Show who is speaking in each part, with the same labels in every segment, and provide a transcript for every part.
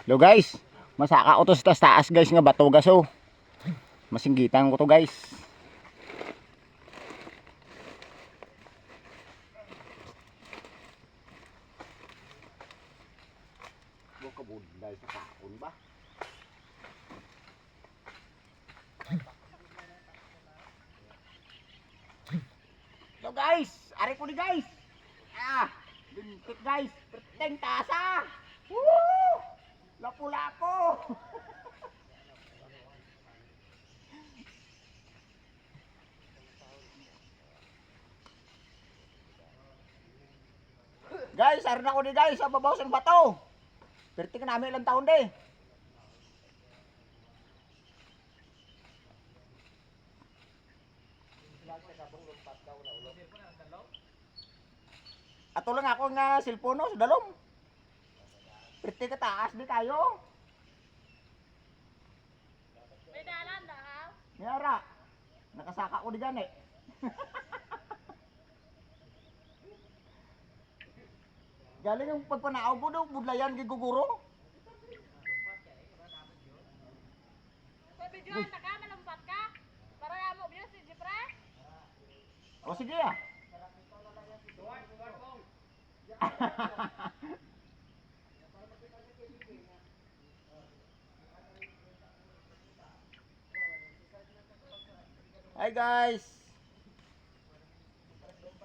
Speaker 1: Hello guys, masaka ko to sa taas guys nga bato gaso. Masinggitan ko to guys. Buka budlay sa kaon ba? Hello guys, ari ko ni guys. Bintik guys, perteng tasa. Woo! Lapu-lapo. Guys, arin ako ni guys sa babaw sang bato. Perti ka namin ilang taon de. Ato lang ako nga cellphone sa dalom. Perti ka taas di kayo.
Speaker 2: May dalan daw.
Speaker 1: Mayara. Nakasaka ko di gani. Galing yung pagpanaaw ko daw, budlayan giguguro.
Speaker 2: May videoan na ka, malumpat ka. Para mo biyo si Jepre.
Speaker 1: O sige ah. Hi guys.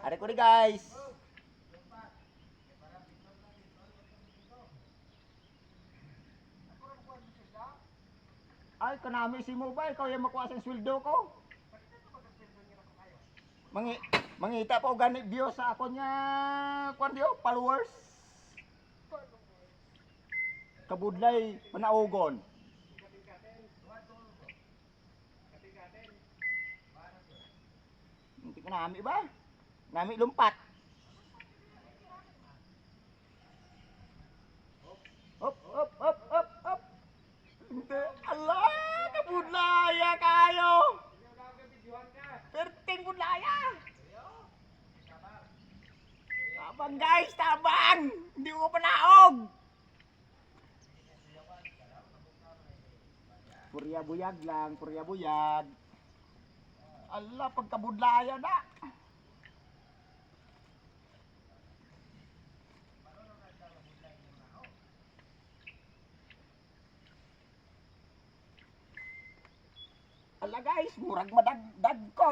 Speaker 1: Ada ko di guys. Ay, kanami si mo ba? Ikaw yung makuha sa sweldo ko. Mangita pa o ganit view sa ako niya, kwan diyo, followers. Kabudlay, manaugon. Hindi ka nami ba? Nami lumpat. Hop, hop, hop, hop, hop. Hindi, ala, kabudlaya kayo. Perting budlaya. Tabang guys, tabang. Hindi ko panaog. Purya buyag lang, purya buyag. Ala, pagkabudlaya na. Ala guys, murag madagdag ko.